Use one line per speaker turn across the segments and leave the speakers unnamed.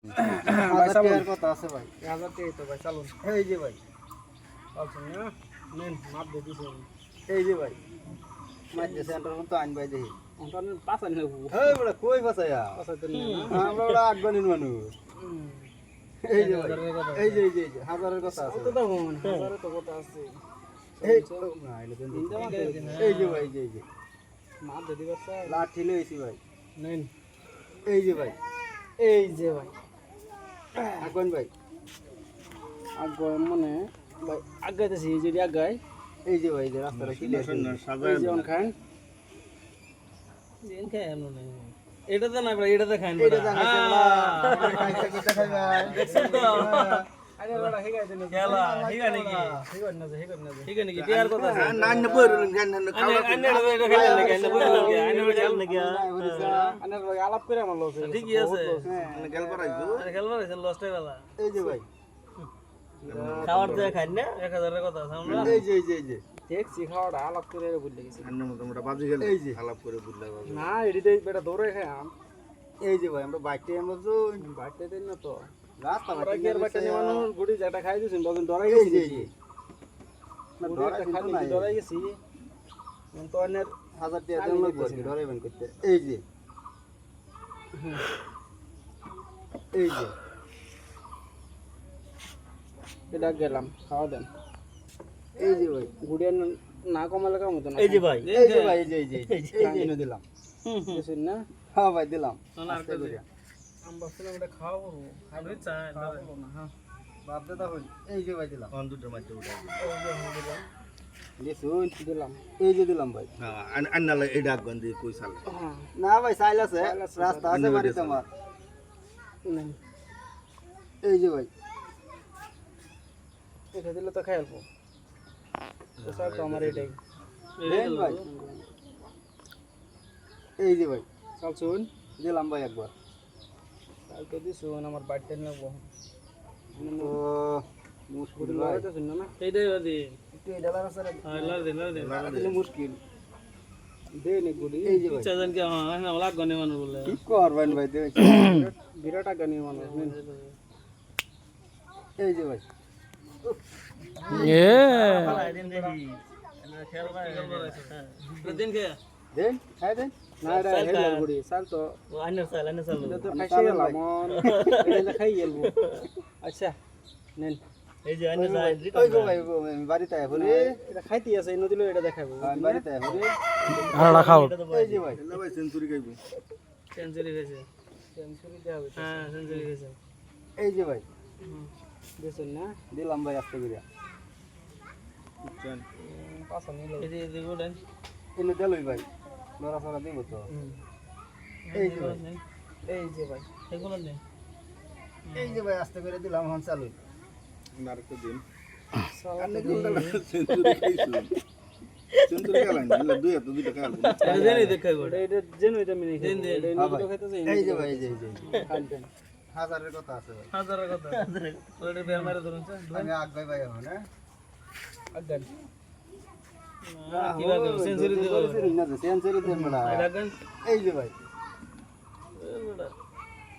হাজার টাকার কথা আছে ভাই।
1000 টাকাই তো ভাই চালুন।
এই যে ভাই,
চালছেন না? নেন মাপ দিয়ে দিছেন।
এই যে ভাই, মাঝে সেন্টার তো আইন ভাই দেখি।
ওখান পাঁচান নেব।
এই বড় কই ফাসায়া,
পাঁচাতে নিয়ে না।
আমরা বড় আট বানির মানুষ। এই যে ভাই, এই যে হাজারের কথা আছে।
কত দাম মন? 1000 তো কত আছে।
এই না এলো দেন। এই যে ভাই, এই যে
মাপ দিয়ে দিবা স্যার।
লাঠি লইছি ভাই।
নেন।
এই যে ভাই,
এই যে ভাই।
আকন ভাই,
আগ মানে ভাই আগাইতেছি এই যে আগাই।
এই যে ভাই, এই যে রাস্তাটা ক্লিয়ার
এই যে অন খান। দেন খাই এমন নাই। এটা তো না ভাই, এটা তো খাইন
এটা দেখাইছে না, খাইছে কিটা খাইবা
দেখছেন তো? আরে বড়া হেগাই দেন খেলা হেগা নাকি হেগা না হেগা নাকি টিয়ার কথা আছে
না না বইরুন গান না
আনে আনে এটা খেলা নাকি আনে বই নাকি আনে খেল নাকি আনে ভাই আলাপ করে আমার লস ঠিকই আছে
মানে গেল করাইছো।
আরে খেলবা আছে লসটা বেলা
এই যে ভাই,
খাওয়ার তো খাই না 1000 এর কথা আছে আমরা
এই যে
দেখছি খাওয়াটা আলাপ করে ভুলে গেছি
আন্না মত আমরা বাজি গেল এই যে আলাপ করে বুঝলা বাবা।
না এডিতে বেটা দৌড়ে খাই আম
এই যে ভাই, আমরা বাইকতে আমরা তো
বাইতে দেন না তো
রাস্তা
আমরা
বাইতে
গিয়ার বাইতে নিয়ে মানুষ গুড়ি যেটা খাই দিছেন বলেন ডরাই
এই
গেছি
যে এই যে না
গুড়ি
ডরা
একটা
কিন্তু
খাই
নাই,
ডরাই গেছি তো অনেক
1000 টাকা দেন লাগবে কি ডরাইবেন করতে। এই যে এই যে
এটা গেলাম খাওয়া দেন
এই যে ভাই,
গুড়িয়া না কমালে কাম হতো না
এই যে ভাই
এই যে ভাই, এই যে এই যে দিলাম।
বুঝছেন না
হ্যাঁ ভাই দিলাম।
আরেকটা দিই আম ভাবছিলাম এটা খাওয়াবো খাবে চাই না হ্যাঁ
বাপ দাদা হই, এই যে ভাই দিলাম।
অন দুটোর মধ্যে উঠা
লিসুন
দিলাম
এই যে দিলাম ভাই।
না আন্নালে এই ডাক গন্ধি কই সাল
হ্যাঁ
না ভাই সাইল আছে, রাস্তা আছে বাড়িতে আমার।
নেন
এই যে ভাই,
এটা দিলে তো খাইলবো তো সব তো আমার এটাই
দেন ভাই। এই যে ভাই,
চল শুন
দিলাম ভাই একবার।
কালকে দিছুন আমার বাড়িতে নেবো
তো মুশকিল
গুড়ি
ভাই,
লাগাইতে শুন না এইটাই দি
একটু এটা লাগাছে রে,
হ্যাঁ লাগ দে
দিলে মুশকিল।
দে নে গুড়ি
এই যে ভাই,
ইচ্ছা জান কি হ্যাঁ না লাগ গনে মানুষ বলে
কি করবেন ভাই দেন।
বিরাট গনে মানুষ নেন
এই যে ভাই,
দিন দেখি খেলবা
দিন কে
দেন খাই দেন।
না রে হেলাল গুড়ি সাল তো
আন্নার সাল
এটা তো খাইছে গেলাম এটা খাই গেলবো আচ্ছা নেন
এই যে আন্নার সাল
ওই গো ভাই, গো আমি বাড়িতে আয় বলি,
এটা খাইতে আছে নদীলো এটা দেখাবো
আমি বাড়িতে আয় বলি।
আড়া খাও
এই যে ভাই,
ভাই সেঞ্চুরি খাইবো
সেঞ্চুরি গেছে সেঞ্চুরি দেওয়া হবে হ্যাঁ সেঞ্চুরি গেছে
এই যে ভাই,
দেখছেন না
দিলাম ভাই আস্তে করে।
পাঁচা নিল এই গোলেন
এনে দিলই ভাই, লড়া ফড়া দিব তো। এই যে ভাই,
এই যে ভাই এগুলো নেই
এই যে ভাই আস্তে করে দিলাম, হন চালু।
নারকো দিন
সেঞ্চুরি খাইছো,
সেঞ্চুরি খেলাই না দুই এত দুইটা খেলাবো
এটা জেনে দেখাইবো এটা জেনে এটা মিনি দেন দেন এটা নদীলো খাইতেছে
এই যে ভাই, এই যে
খাইতেন
হাজারের কথা আছে ভাই।
হাজার কথা ওটা বের মারে ধরুন
আমি আগ ভাই ভাই এখন হ্যাঁ
আগান কিভাবে সেঞ্চুরি দেব
সেঞ্চুরি দেন বড়া।
আগান
এই যে ভাই,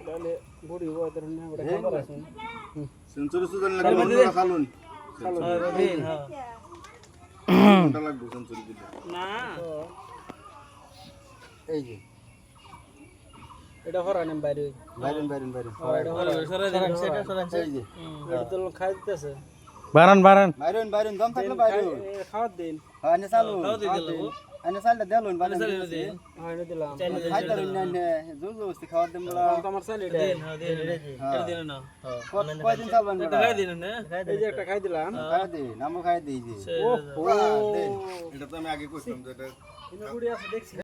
তাহলে বড়ি হওয়ার না ওটা খাবার আসুন
সেঞ্চুরি সুদান লাগবে খালুন
হ্যাঁ
ঘন্টা লাগবে সেঞ্চুরি দিতে
না
এই যে
এটা হরানেম বাইরে
বাইরেন বাইরেন বাইরেন,
এটা হরা সরা দেন সেটা সরা
এই যে
এটা তো খাই দিতেছে
বাইরেন বাইরেন দম থাকলে বাইরেন।
খাওয়া দিন
হ্যাঁ আনে চালু, আনে চালটা দেলুন বাইরেন।
হ্যাঁ এটা দিলাম
খাইতে না নে জোর জোরস্তি খাওয়ার দেন বড়া।
আমার চাল এটা দেন হ্যাঁ দেন এটা দিন না
কয়দিন চালবেন বড়া?
খাই দিন না এই যে একটা খাই দিলাম
খাই দিন, আমও খাই দিই যে।
ও
দেন।
এটা তো আমি আগে কইতাম যে এটা
গুড়ি আছে দেখছি